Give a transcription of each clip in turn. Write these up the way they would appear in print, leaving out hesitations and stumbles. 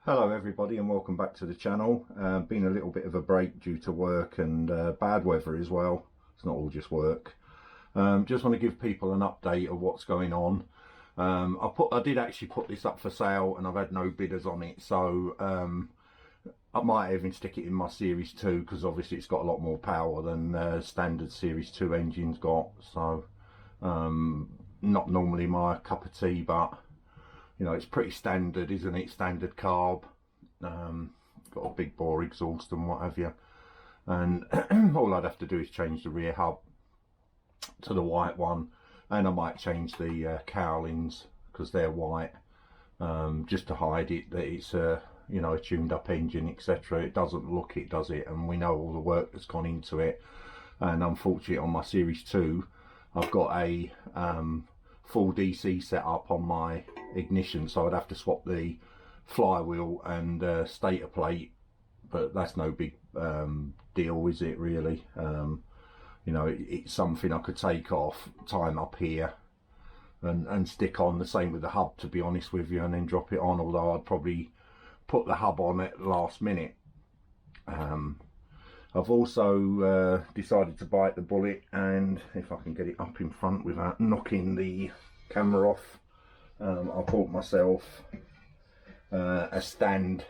Hello everybody and welcome back to the channel. Been a little bit of a break due to work and bad weather as well. It's not all just work. Just want to give people an update of what's going on. I did actually put this up for sale and I've had no bidders on it, so I might even stick it in my Series 2 because obviously it's got a lot more power than standard Series 2 engines got. So not normally my cup of tea, but you know, it's pretty standard, isn't it? Standard carb, got a big bore exhaust and what have you. And all I'd have to do is change the rear hub to the white one, and I might change the cowlings because they're white, just to hide it that it's a tuned up engine, etc. It doesn't look it, does it? And we know all the work that's gone into it. And unfortunately, on my Series 2, I've got a full DC set up on my ignition, so I'd have to swap the flywheel and stator plate, but that's no big deal, is it really? You know, it's something I could take off, time up here and stick on. The same with the hub, to be honest with you, and then drop it on, although I'd probably put the hub on at the last minute. I've also decided to bite the bullet, and if I can get it up in front without knocking the camera off, I bought myself a stand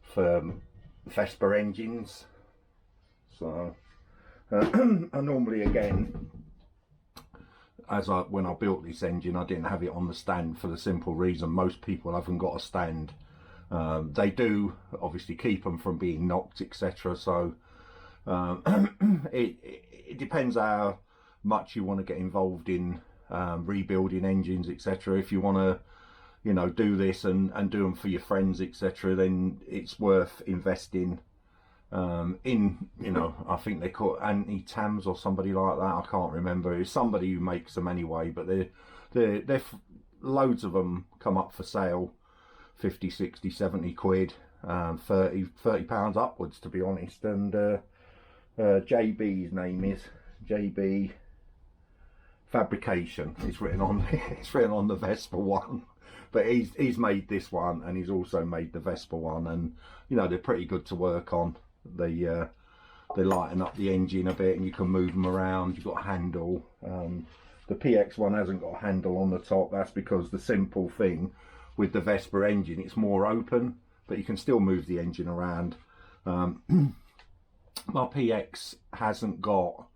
for Vespa engines. So I normally, again, when I built this engine, I didn't have it on the stand for the simple reason most people haven't got a stand. They do obviously keep them from being knocked, etc. So it depends how much you want to get involved in rebuilding engines, etc. If you want to, you know, do this and do them for your friends, etc., then it's worth investing in, you know, I think they call it anti-tams or somebody like that. I can't remember. It's somebody who makes them anyway, but they're loads of them come up for sale. 50, 60, 70 quid, 30 pounds upwards, to be honest. And JB's name is JB Fabrication. It's written on it's written on the Vespa one, but he's made this one, and he's also made the Vespa one, and you know, they're pretty good to work on. They lighten up the engine a bit and you can move them around. You've got a handle. The PX one hasn't got a handle on the top. That's because the simple thing with the Vespa engine, it's more open, but you can still move the engine around. My PX hasn't got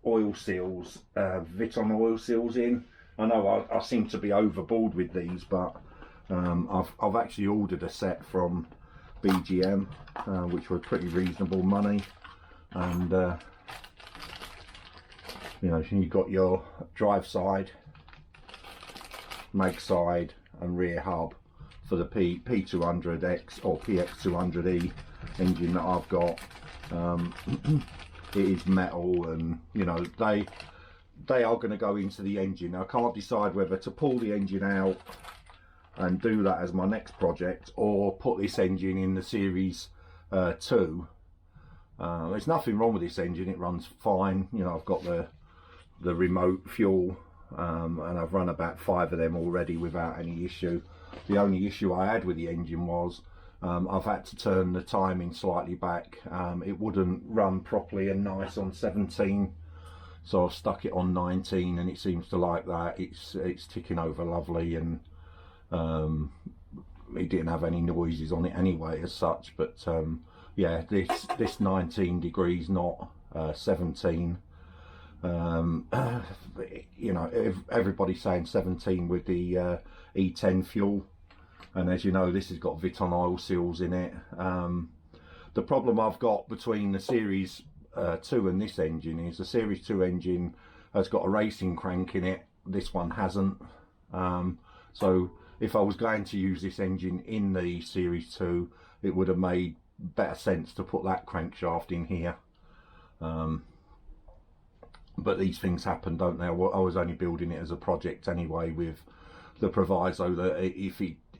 oil seals, Viton oil seals in. I know I seem to be overboard with these, but I've actually ordered a set from BGM, which were pretty reasonable money. And you know, you've got your drive side, mag side and rear hub for the P200X or PX200E engine that I've got. It is metal, and you know, they are going to go into the engine. Now, I can't decide whether to pull the engine out and do that as my next project, or put this engine in the Series 2. There's nothing wrong with this engine, it runs fine. You know, I've got the remote fuel, and I've run about 5 of them already without any issue. The only issue I had with the engine was I've had to turn the timing slightly back. It wouldn't run properly and nice on 17, so I've stuck it on 19, and it seems to like that. It's ticking over lovely, and it didn't have any noises on it anyway as such. But yeah, this 19 degrees, not 17. You know, everybody's saying 17 with the E10 fuel, and as you know, this has got Viton oil seals in it. The problem I've got between the Series 2 and this engine is the Series 2 engine has got a racing crank in it. This one hasn't. So if I was going to use this engine in the Series 2, it would have made better sense to put that crankshaft in here. But these things happen, don't they? I was only building it as a project anyway, with the proviso that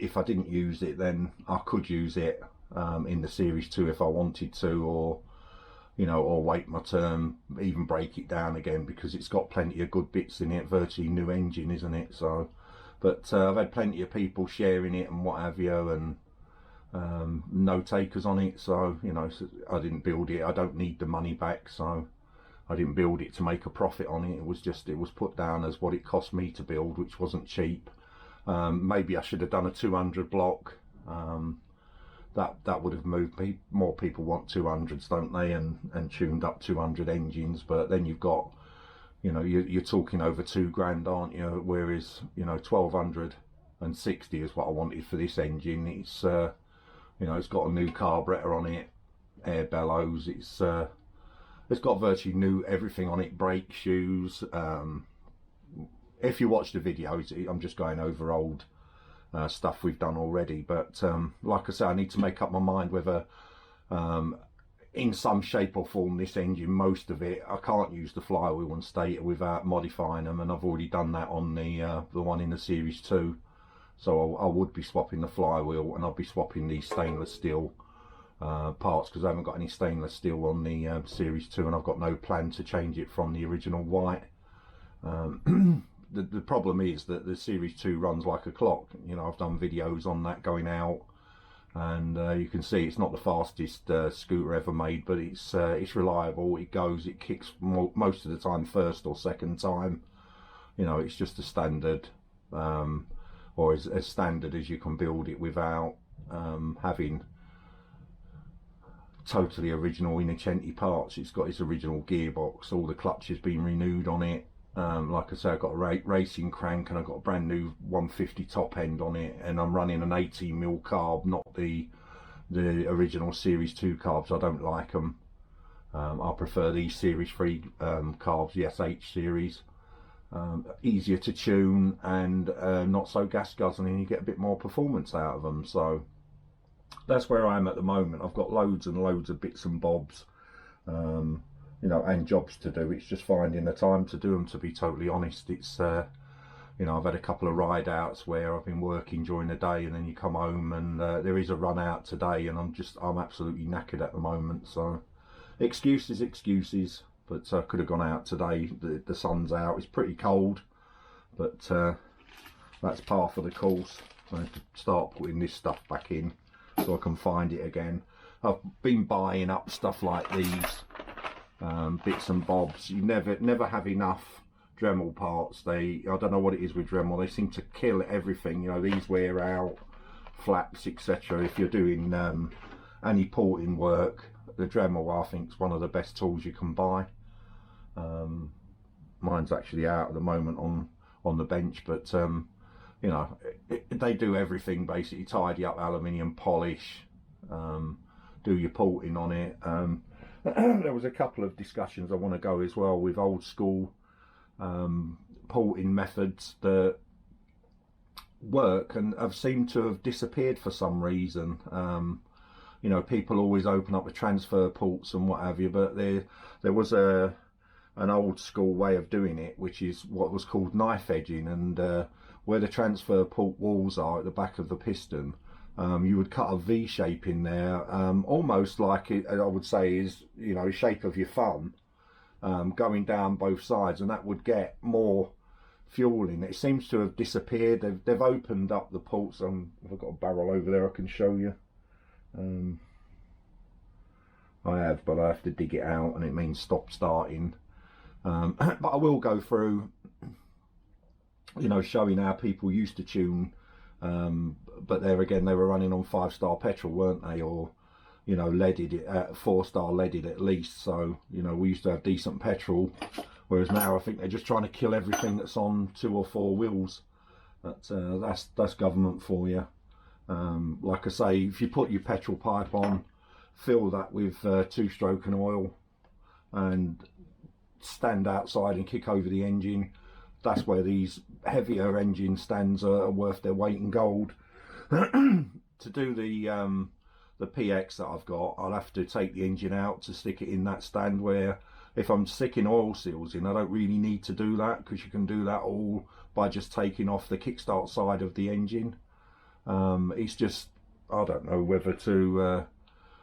if I didn't use it, then I could use it in the Series 2 if I wanted to, or you know, or wait my turn, even break it down again, because it's got plenty of good bits in it. Virtually new engine, isn't it? So But I've had plenty of people sharing it and what have you, and no takers on it. So, you know, I didn't build it. I don't need the money back, so I didn't build it to make a profit on it. It was put down as what it cost me to build, which wasn't cheap. Maybe I should have done a 200 block. That would have moved more people want 200s, don't they, and tuned up 200 engines. But then you've got, you know, you're talking over £2 grand, aren't you? Whereas, you know, 1260 is what I wanted for this engine. It's you know, it's got a new carburetor on it, air bellows. It's got virtually new everything on it, brake shoes. If you watch the videos, I'm just going over old stuff we've done already. But like I say, I need to make up my mind whether in some shape or form this engine, most of it, I can't use the flywheel and stator without modifying them, and I've already done that on the one in the Series 2. So I would be swapping the flywheel, and I'll be swapping the stainless steel parts, because I haven't got any stainless steel on the Series 2, and I've got no plan to change it from the original white. The problem is that the Series 2 runs like a clock. You know, I've done videos on that going out, and you can see it's not the fastest scooter ever made, but it's reliable. It goes, it kicks most of the time first or second time. You know, it's just a standard, or as standard as you can build it without having totally original Innocenti parts. It's got its original gearbox, all the clutch has been renewed on it. Like I say, I've got a racing crank, and I've got a brand new 150 top end on it, and I'm running an 18mm carb, not the original Series 2 carbs. I don't like them. I prefer these Series 3 carbs, the SH series. Easier to tune, and not so gas guzzling. You get a bit more performance out of them. So that's where I am at the moment. I've got loads and loads of bits and bobs, you know, and jobs to do. It's just finding the time to do them, to be totally honest. It's you know, I've had a couple of ride outs where I've been working during the day, and then you come home, and there is a run out today, and I'm absolutely knackered at the moment. So excuses. But I could have gone out today. The sun's out. It's pretty cold, but that's par for the course. I have to start putting this stuff back in so I can find it again. I've been buying up stuff like these, bits and bobs. You never have enough Dremel parts. I don't know what it is with Dremel. They seem to kill everything. You know, these wear out, flaps, etc. If you're doing any porting work, the Dremel, I think, is one of the best tools you can buy. Mine's actually out at the moment on the bench, but you know, they do everything basically. Tidy up aluminium, polish, do your porting on it. There was a couple of discussions I want to go as well with old school porting methods that work and have seemed to have disappeared for some reason. You know, people always open up the transfer ports and what have you, but there was an old school way of doing it, which is what was called knife edging, and where the transfer port walls are at the back of the piston, you would cut a V shape in there, almost like it, I would say, is, you know, shape of your thumb, going down both sides, and that would get more fuel in. It seems to have disappeared. They've opened up the ports. I've got a barrel over there I can show you. I have, but I have to dig it out, and it means stop starting. But I will go through, you know, showing how people used to tune, but there again, they were running on 5-star petrol, weren't they, or, you know, leaded, 4-star leaded at least. So, you know, we used to have decent petrol, whereas now I think they're just trying to kill everything that's on 2 or 4 wheels. That's government for you. Like I say, if you put your petrol pipe on, fill that with 2-stroke and oil, and stand outside and kick over the engine. That's where these heavier engine stands are worth their weight in gold. To do the PX that I've got, I'll have to take the engine out to stick it in that stand, where if I'm sticking oil seals in, I don't really need to do that, because you can do that all by just taking off the kickstart side of the engine. It's just, I don't know whether to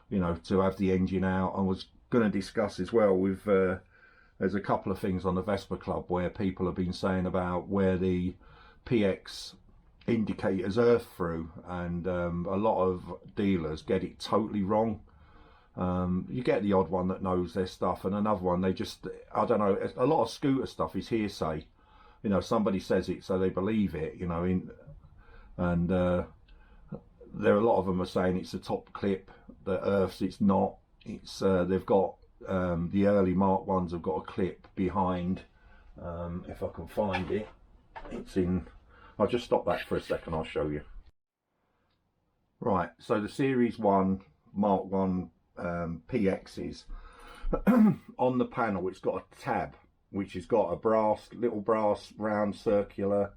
you know, to have the engine out. I was going to discuss as well with there's a couple of things on the Vespa Club where people have been saying about where the PX indicators earth through, and a lot of dealers get it totally wrong. You get the odd one that knows their stuff, and another one they just, I don't know, a lot of scooter stuff is hearsay. You know, somebody says it so they believe it, you know, and there are a lot of them are saying it's a top clip that earths. It's not. It's they've got the early Mark ones have got a clip behind. If I can find it, it's in. I'll just stop that for a second. I'll show you. Right. So the Series 1 Mark 1 PXs on the panel, it's got a tab which has got a little brass round circular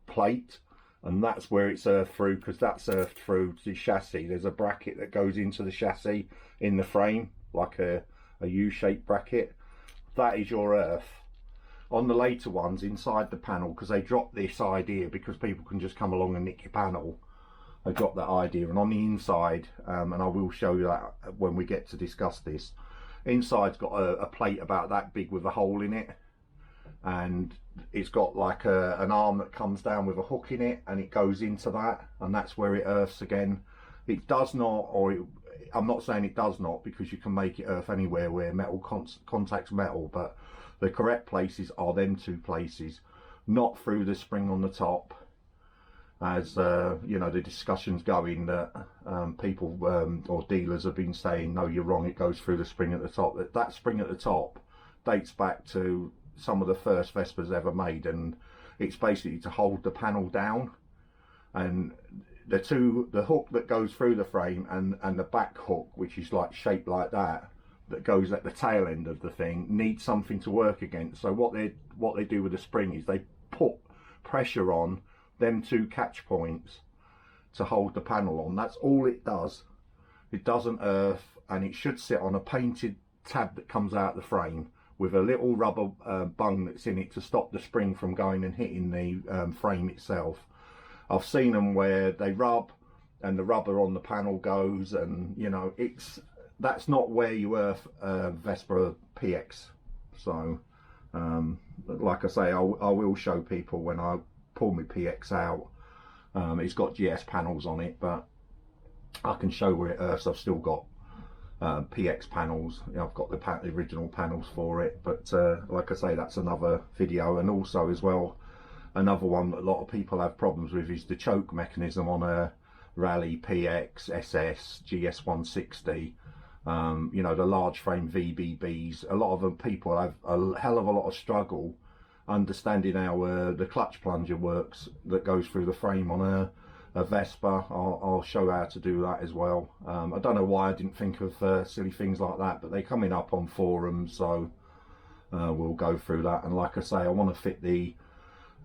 plate, and that's where it's earthed through, because that's earthed through the chassis. There's a bracket that goes into the chassis in the frame, like a U-shaped bracket. That is your earth. On the later ones, inside the panel, because they dropped this idea because people can just come along and nick your panel, they dropped that idea. And on the inside, and I will show you that when we get to discuss this, inside's got a plate about that big with a hole in it, and it's got like an arm that comes down with a hook in it, and it goes into that, and that's where it earths again. It does not, I'm not saying it does not, because you can make it earth anywhere where metal contacts metal, but the correct places are them two places, not through the spring on the top, as you know, the discussion's going that people or dealers have been saying, no, you're wrong, it goes through the spring at the top. That spring at the top dates back to some of the first Vespas ever made, and it's basically to hold the panel down. And the hook that goes through the frame and the back hook, which is like shaped like that goes at the tail end of the thing, needs something to work against. So what they do with the spring is they put pressure on them two catch points to hold the panel on. That's all it does. It doesn't earth, and it should sit on a painted tab that comes out the frame with a little rubber bung that's in it to stop the spring from going and hitting the frame itself. I've seen them where they rub and the rubber on the panel goes, and you know, that's not where you earth Vespa PX. So like I say, I will show people when I pull my PX out. It's got GS panels on it, but I can show where it earths. I've still got PX panels. You know, I've got the original panels for it, but like I say, that's another video. And also as well, another one that a lot of people have problems with is the choke mechanism on a Rally PX, SS, GS160. You know, the large frame VBBs. A lot of them people have a hell of a lot of struggle understanding how the clutch plunger works that goes through the frame on a Vespa. I'll show how to do that as well. I don't know why I didn't think of silly things like that, but they're coming up on forums, so we'll go through that. And like I say, I want to fit the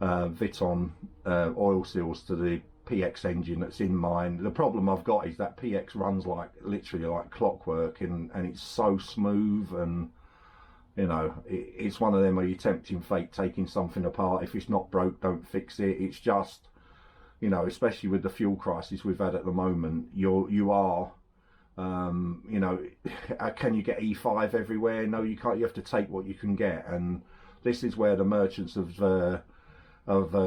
Viton oil seals to the PX engine that's in mine. The problem I've got is that PX runs like literally like clockwork, and it's so smooth, and you know, it's one of them where you're tempting fate, taking something apart. If it's not broke, don't fix it. It's just, you know, especially with the fuel crisis we've had at the moment, you are you know, can you get E5 everywhere? No, you can't. You have to take what you can get, and this is where the merchants of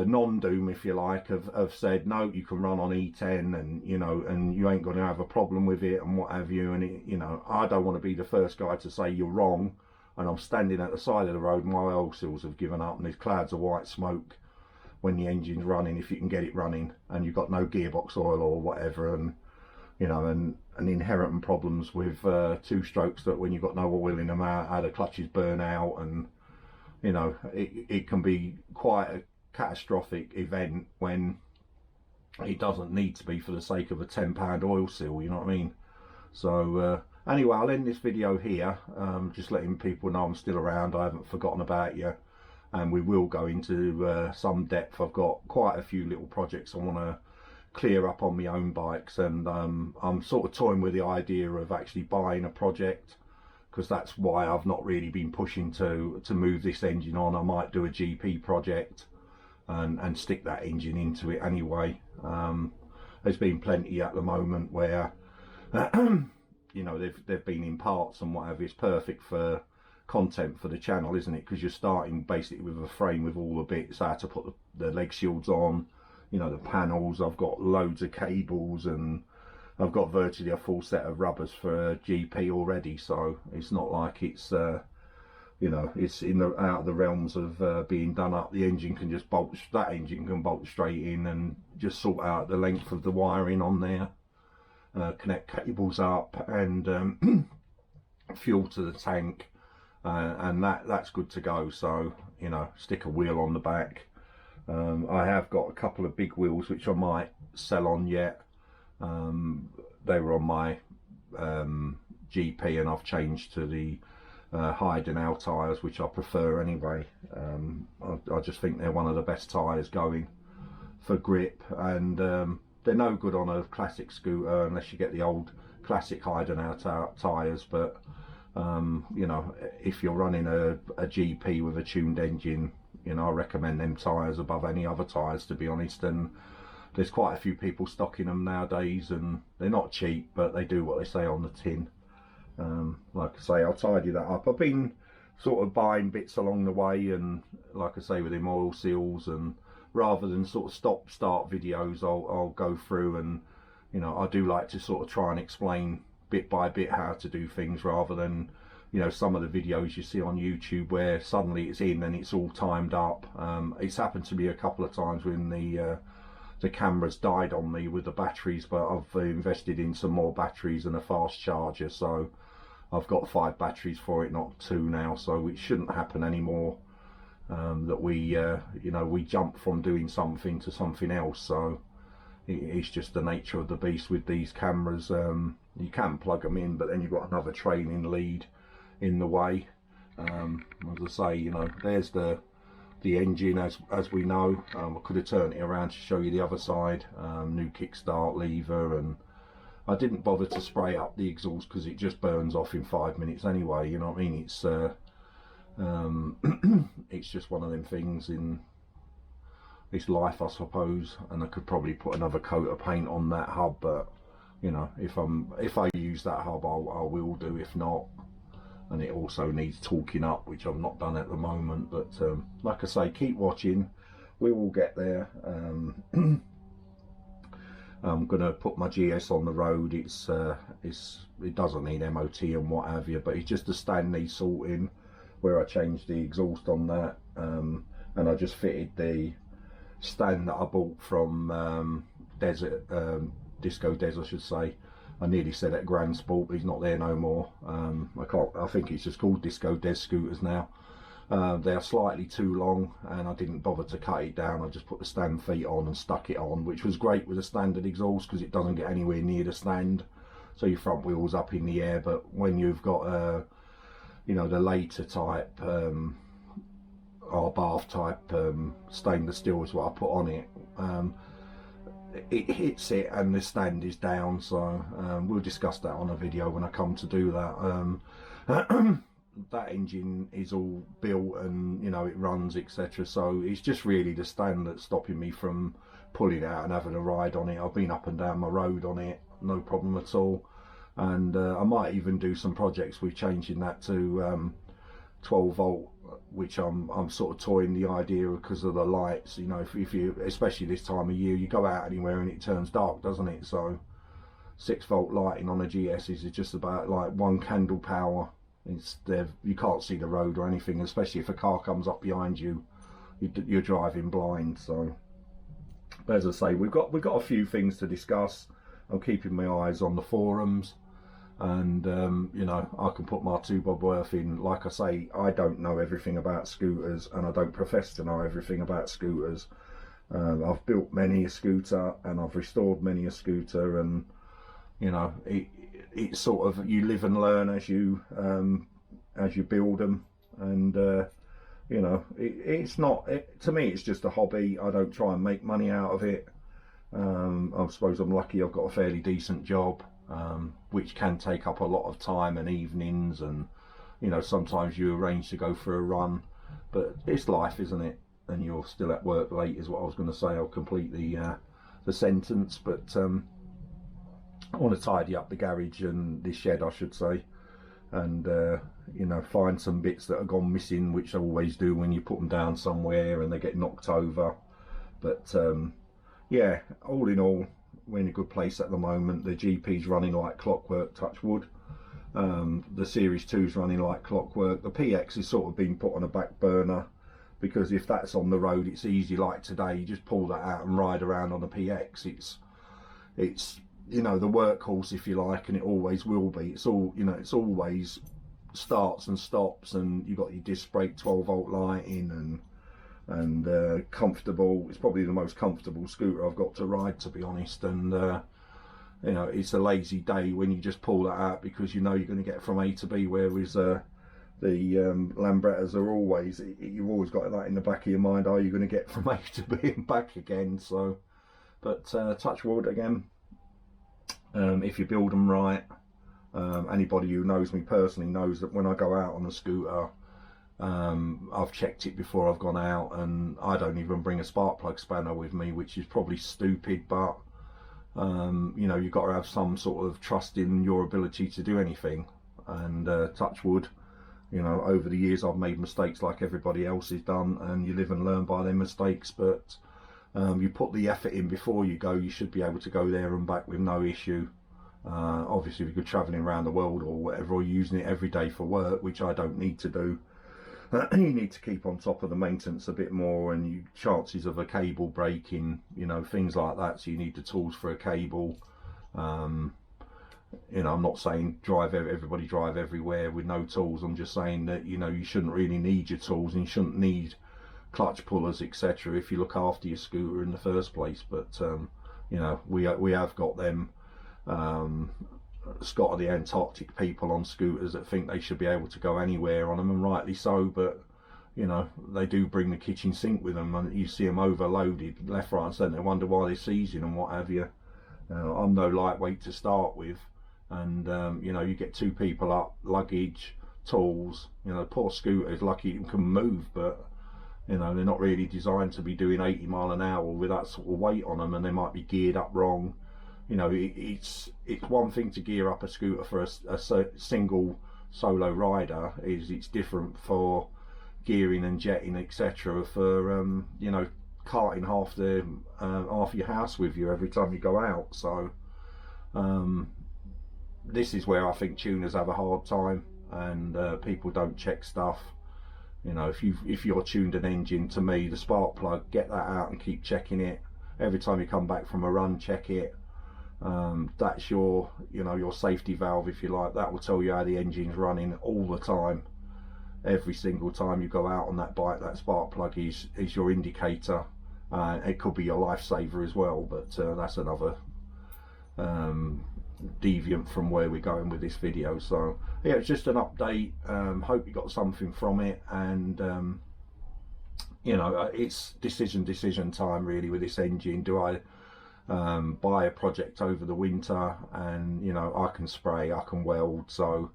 non-doom, if you like, have said, no, you can run on E10, and you know, and you ain't going to have a problem with it and what have you. And you know, I don't want to be the first guy to say you're wrong, and I'm standing at the side of the road, my oil seals have given up, and there's clouds of white smoke when the engine's running, if you can get it running, and you've got no gearbox oil or whatever, and you know, and inherent problems with two strokes that when you've got no oil in them, how the clutches burn out, and you know, it can be quite a catastrophic event when it doesn't need to be for the sake of a £10 oil seal, you know what I mean? So anyway, I'll end this video here, just letting people know I'm still around. I haven't forgotten about you, and we will go into some depth. I've got quite a few little projects I want to clear up on my own bikes, and I'm sort of toying with the idea of actually buying a project, because that's why I've not really been pushing to move this engine on. I might do a GP project and stick that engine into it anyway. There's been plenty at the moment where you know, they've been in parts and whatever. It's perfect for content for the channel, isn't it? Because you're starting basically with a frame with all the bits, how to put the leg shields on, you know, the panels. I've got loads of cables, and I've got virtually a full set of rubbers for a GP already, so it's not like it's you know, it's out of the realms of being done up. The engine can just bolt, that engine can bolt straight in and just sort out the length of the wiring on there, connect cables up, and fuel to the tank, and that's good to go. So, you know, stick a wheel on the back. I have got a couple of big wheels which I might sell on yet. They were on my GP, and I've changed to the Heidenau tyres, which I prefer anyway. I just think they're one of the best tyres going for grip, and they're no good on a classic scooter unless you get the old classic Heidenau tyres. But you know, if you're running a GP with a tuned engine, you know, I recommend them tyres above any other tyres, to be honest. And there's quite a few people stocking them nowadays, and they're not cheap, but they do what they say on the tin. Like I say, I'll tidy that up. I've been sort of buying bits along the way, and like I say, with them oil seals, and rather than sort of start videos, I'll go through, and you know, I do like to sort of try and explain bit by bit how to do things, rather than, you know, some of the videos you see on YouTube where suddenly it's in and it's all timed up. It's happened to me a couple of times when the cameras died on me with the batteries, but I've invested in some more batteries and a fast charger, so I've got 5 batteries for it, not 2 now, so it shouldn't happen anymore. That we you know, we jump from doing something to something else. So it's just the nature of the beast with these cameras. You can plug them in, but then you've got another training lead in the way. As I say, you know, there's the engine as we know. I could have turned it around to show you the other side. New kickstart lever, and I didn't bother to spray up the exhaust because it just burns off in 5 minutes anyway, you know what I mean? It's it's just one of them things in this life, I suppose. And I could probably put another coat of paint on that hub, but you know, if I use that hub, I will do. If not, and it also needs torquing up, which I've not done at the moment. But like I say, keep watching, we will get there. I'm gonna put my GS on the road. It doesn't need MOT and what have you, but it's just a stand needs sorting, where I changed the exhaust on that, and I just fitted the stand that I bought from Disco Des, I should say. I nearly said at Grand Sport, but he's not there no more. I think it's just called Disco Des scooters now. They're slightly too long, and I didn't bother to cut it down. I just put the stand feet on and stuck it on, which was great with a standard exhaust because it doesn't get anywhere near the stand, so your front wheel's up in the air. But when you've got you know, the later type, or bath type stainless steel is what I put on it, it hits it and the stand is down. So we'll discuss that on a video when I come to do that. That engine is all built, and you know, it runs, etc. So it's just really the stand that's stopping me from pulling it out and having a ride on it. I've been up and down my road on it, no problem at all. And I might even do some projects with changing that to 12 volt, which I'm sort of toying the idea because of the lights. You know, if you, especially this time of year, you go out anywhere and it turns dark, doesn't it? So 6 volt lighting on a GS is just about like 1 candle power. It's there, you can't see the road or anything, especially if a car comes up behind you, you're driving blind. So, but as I say, we've got a few things to discuss. I'm keeping my eyes on the forums, and you know, I can put my 2 bob worth in. Like I say, I don't know everything about scooters, and I don't profess to know everything about scooters. I've built many a scooter, and I've restored many a scooter, and you know, it's sort of, you live and learn as you build them. And you know, it's not, to me it's just a hobby. I don't try and make money out of it. I suppose I'm lucky I've got a fairly decent job, which can take up a lot of time and evenings, and you know, sometimes you arrange to go for a run, but it's life, isn't it? And you're still at work late is what I was going to say. I'll complete the sentence. But I want to tidy up the garage and the shed, I should say, and you know, find some bits that have gone missing, which I always do when you put them down somewhere and they get knocked over. But yeah, all in all, we're in a good place at the moment. The GP's running like clockwork, touch wood. The Series 2's running like clockwork. The PX is sort of been put on a back burner, because if that's on the road, it's easy. Like today, you just pull that out and ride around on the PX. It's you know, the workhorse, if you like, and it always will be. It's all, you know, it's always starts and stops, and you've got your disc brake 12-volt lighting, and comfortable. It's probably the most comfortable scooter I've got to ride, to be honest. And you know, it's a lazy day when you just pull that out, because you know you're going to get from A to B, whereas the Lambrettas are always, you've always got that in the back of your mind, are you going to get from A to B and back again? So, but touch wood again, if you build them right. Anybody who knows me personally knows that when I go out on a scooter, I've checked it before I've gone out, and I don't even bring a spark plug spanner with me, which is probably stupid, but you know, you've got to have some sort of trust in your ability to do anything. And touch wood, you know, over the years I've made mistakes like everybody else has done, and you live and learn by their mistakes. But you put the effort in before you go, you should be able to go there and back with no issue. Obviously, if you're travelling around the world or whatever, or using it every day for work, which I don't need to do, you need to keep on top of the maintenance a bit more, and chances of a cable breaking, you know, things like that. So you need the tools for a cable. You know, I'm not saying everybody drive everywhere with no tools. I'm just saying that, you know, you shouldn't really need your tools, and you shouldn't need clutch pullers, etc., if you look after your scooter in the first place. But you know, we have got them Scott of the Antarctic people on scooters that think they should be able to go anywhere on them, and rightly so. But you know, they do bring the kitchen sink with them, and you see them overloaded left, right and centre. Wonder why they're seizing and what have you. I'm no lightweight to start with, and you know, you get two people up, luggage, tools. You know, the poor scooter is lucky it can move, but you know, they're not really designed to be doing 80 mile an hour with that sort of weight on them, and they might be geared up wrong. You know, it's one thing to gear up a scooter for a single solo rider. It's different for gearing and jetting, etc., for you know, carting half your house with you every time you go out. So this is where I think tuners have a hard time, and people don't check stuff. You know, if you're tuned an engine, to me, the spark plug, get that out and keep checking it every time you come back from a run. Check it. That's your, you know, your safety valve, if you like. That will tell you how the engine's running all the time. Every single time you go out on that bike, that spark plug is your indicator. It could be your lifesaver as well, but that's another deviant from where we're going with this video. So yeah, it's just an update. Hope you got something from it, and you know, it's decision time really with this engine. Do I buy a project over the winter? And you know, I can spray, I can weld, so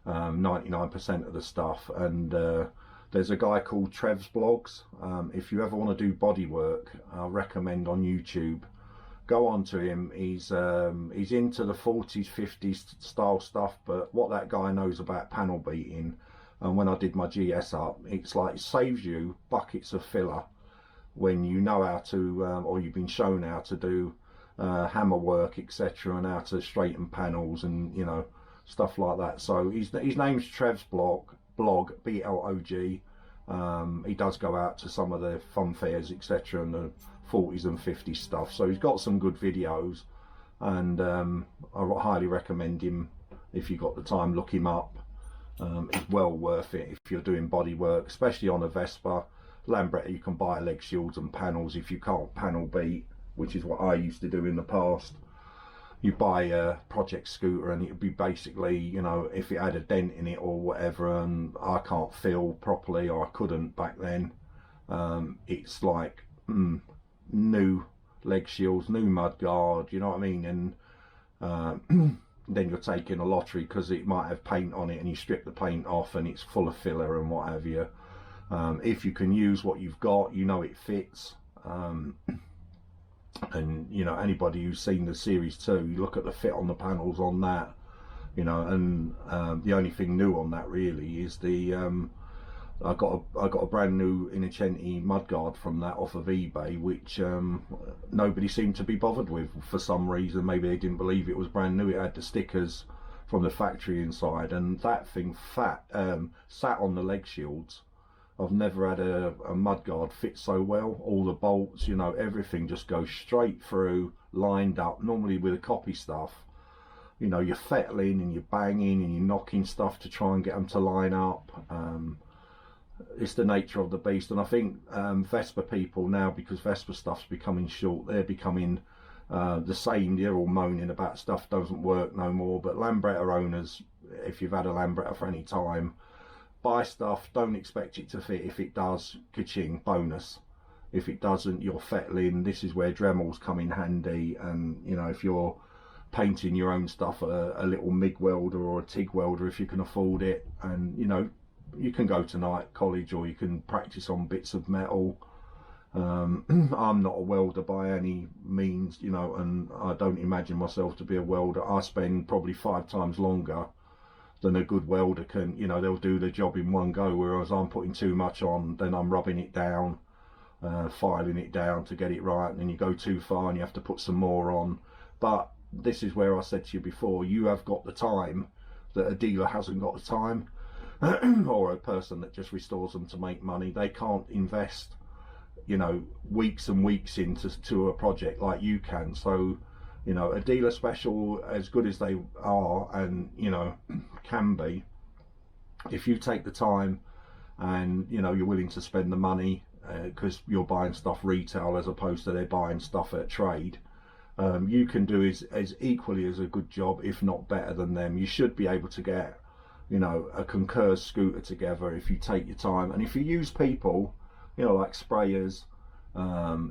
99% of the stuff. And there's a guy called Trev's Blogs. If you ever want to do body work, I recommend on YouTube, go on to him. He's into the 40s 50s style stuff, but what that guy knows about panel beating, and when I did my GS up, it's like it saves you buckets of filler when you know how to, or you've been shown how to do hammer work, etc., and how to straighten panels and, you know, stuff like that. So his name's Trev's blog, BLOG. He does go out to some of the fun fairs, etc., and the 40s and 50s stuff. So he's got some good videos, and I highly recommend him. If you've got the time, look him up. It's well worth it if you're doing body work, especially on a Vespa. Lambretta, you can buy leg shields and panels if you can't panel beat, which is what I used to do in the past. You buy a project scooter and it would be basically, you know, if it had a dent in it or whatever, and I can't feel properly, or I couldn't back then, it's like new leg shields, new mud guard, you know what I mean? And then you're taking a lottery because it might have paint on it, and you strip the paint off and it's full of filler and what have you. If you can use what you've got, you know it fits. And you know, anybody who's seen the Series 2, you look at the fit on the panels on that, you know, and the only thing new on that really is the I got a brand new Innocenti mudguard from that off of eBay, which nobody seemed to be bothered with for some reason. Maybe they didn't believe it was brand new. It had the stickers from the factory inside, and that thing sat on the leg shields. I've never had a mudguard fit so well. All the bolts, you know, everything just goes straight through, lined up. Normally with the copy stuff, you know, you're fettling and you're banging and you're knocking stuff to try and get them to line up. It's the nature of the beast, and I think Vespa people now, because Vespa stuff's becoming short, they're becoming the same. They're all moaning about stuff doesn't work no more. But Lambretta owners, if you've had a Lambretta for any time, buy stuff, don't expect it to fit. If it does, ka-ching, bonus. If it doesn't, you're fettling. This is where Dremels come in handy. And you know, if you're painting your own stuff, a little MIG welder or a TIG welder, if you can afford it, and you know, you can go to night college or you can practice on bits of metal. I'm not a welder by any means, you know, and I don't imagine myself to be a welder. I spend probably 5 times longer than a good welder can. You know, they'll do the job in one go, whereas I'm putting too much on, then I'm rubbing it down, filing it down to get it right, and then you go too far and you have to put some more on. But this is where I said to you before, you have got the time that a dealer hasn't got the time. Or a person that just restores them to make money. They can't invest, you know, weeks and weeks into a project like you can. So, you know, a dealer special, as good as they are and, you know, can be, if you take the time and, you know, you're willing to spend the money, because you're buying stuff retail as opposed to they're buying stuff at trade, you can do as equally as a good job, if not better than them. You should be able to get, you know, a Concur scooter together if you take your time, and if you use people, you know, like sprayers,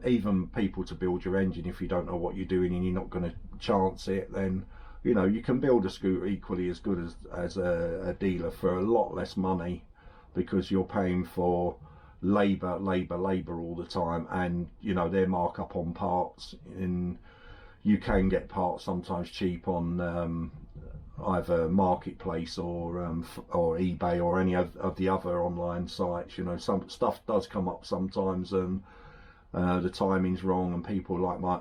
even people to build your engine. If you don't know what you're doing and you're not going to chance it, then you know, you can build a scooter equally as good as a dealer for a lot less money, because you're paying for labor all the time, and you know, their markup on parts. And you can get parts sometimes cheap on either Marketplace or eBay or any of the other online sites. You know, some stuff does come up sometimes, and the timing's wrong, and people like my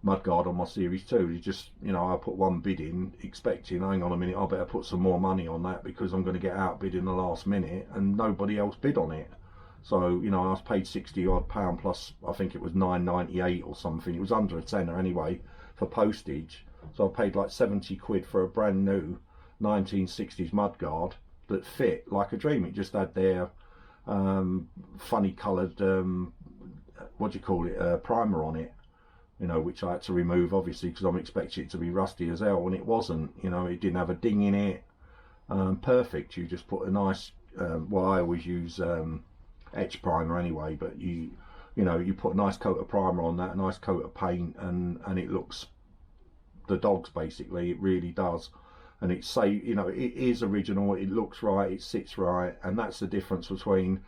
mudguard on my Series 2, you just, you know, I put one bid in expecting, hang on a minute, I better put some more money on that because I'm going to get outbid in the last minute, and nobody else bid on it. So, you know, I was paid £60 odd plus, I think it was £9.98 or something. It was under a tenner anyway for postage. So I paid like 70 quid for a brand new 1960s mudguard that fit like a dream. It just had their funny coloured, what do you call it, primer on it, you know, which I had to remove obviously because I'm expecting it to be rusty as hell, and it wasn't. You know, it didn't have a ding in it. Perfect. You just put a nice, well, I always use etch primer anyway, but you know, you put a nice coat of primer on that, a nice coat of paint, and it looks the dogs basically. It really does. And it's you know, it is original, it looks right, it sits right, and that's the difference between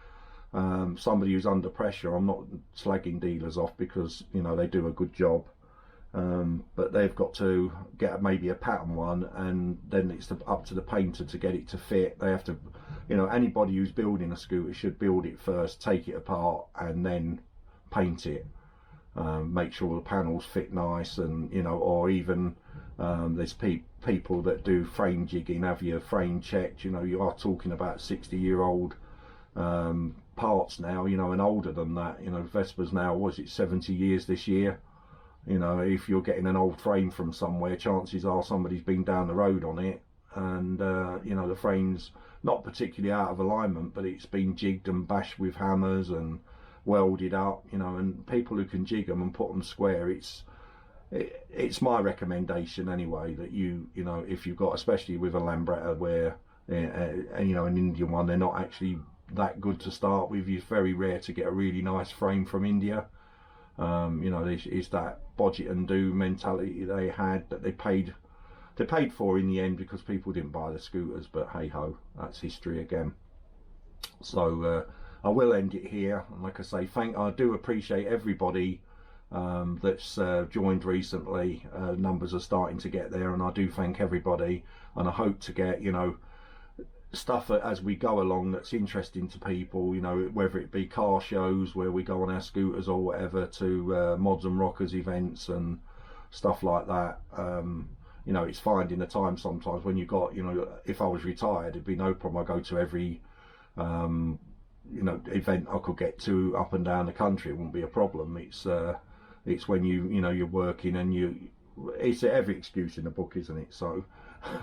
somebody who's under pressure. I'm not slagging dealers off because, you know, they do a good job, but they've got to get maybe a pattern one, and then it's up to the painter to get it to fit. They have to, you know, anybody who's building a scooter should build it first, take it apart, and then paint it. Make sure the panels fit nice, and you know, or even there's people that do frame jigging, have your frame checked. You know, you are talking about 60-year-old parts now, you know, and older than that. You know, Vespa's now, was it 70 years this year? You know, if you're getting an old frame from somewhere, chances are somebody's been down the road on it, and you know, the frame's not particularly out of alignment, but it's been jigged and bashed with hammers and welded up, you know. And people who can jig them and put them square, it's my recommendation anyway, that you know, if you've got, especially with a Lambretta, where you know, an Indian one, they're not actually that good to start with. It's very rare to get a really nice frame from India. You know, it's that budget and do mentality they had, that they paid for in the end, because people didn't buy the scooters. But hey ho, that's history again. So I will end it here, and like I say, I do appreciate everybody that's joined recently. Numbers are starting to get there, and I do thank everybody, and I hope to get, you know, stuff as we go along that's interesting to people, you know, whether it be car shows where we go on our scooters or whatever, to mods and rockers events and stuff like that. You know, it's finding the time sometimes when you got, you know, if I was retired, it'd be no problem. I go to every you know, event I could get to up and down the country. It wouldn't be a problem. It's when you know, you're working and it's every excuse in the book, isn't it? So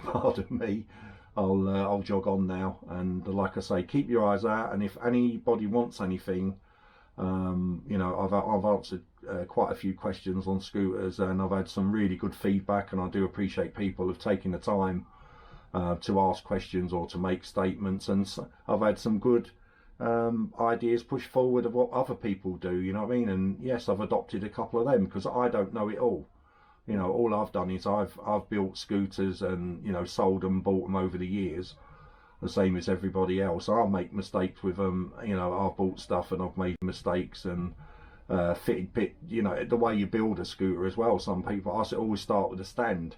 pardon me, I'll jog on now, and like I say, keep your eyes out, and if anybody wants anything, you know, I've answered quite a few questions on scooters, and I've had some really good feedback, and I do appreciate people have taken the time to ask questions or to make statements, and so I've had some good ideas pushed forward of what other people do, you know what I mean? And yes, I've adopted a couple of them because I don't know it all. You know, all I've done is I've built scooters and, you know, sold them, bought them over the years, the same as everybody else. I'll make mistakes with them. You know, I've bought stuff and I've made mistakes and fitted pit. You know, the way you build a scooter as well. Some people, I always start with a stand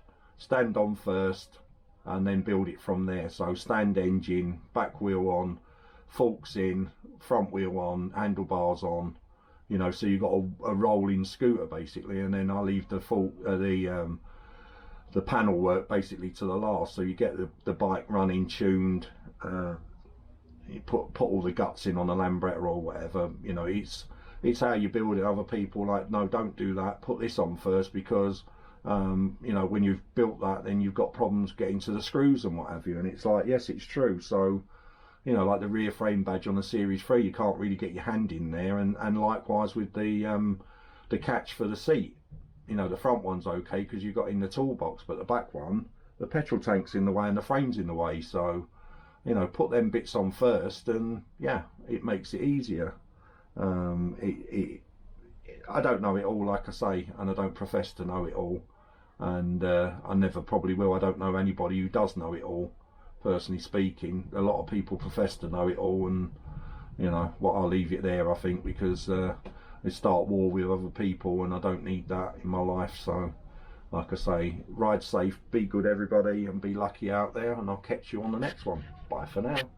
on first, and then build it from there. So stand engine, back wheel on, forks in, front wheel on, handlebars on. You know, so you've got a rolling scooter basically, and then I leave the panel work basically to the last. So you get the bike running, tuned. You put all the guts in on a Lambretta or whatever. You know, it's how you build it. Other people like, no, don't do that. Put this on first because you know, when you've built that, then you've got problems getting to the screws and what have you. And it's like, yes, it's true. So, you know, like the rear frame badge on a Series 3, you can't really get your hand in there, and likewise with the catch for the seat. You know, the front one's okay because you've got in the toolbox, but the back one, the petrol tank's in the way and the frame's in the way. So, you know, put them bits on first, and yeah, it makes it easier. I don't know it all, like I say, and I don't profess to know it all, and I never probably will. I don't know anybody who does know it all. Personally speaking, a lot of people profess to know it all, and you know what, I'll leave it there, I think, because they start war with other people, and I don't need that in my life. So like I say, ride safe, be good everybody, and be lucky out there, and I'll catch you on the next one. Bye for now.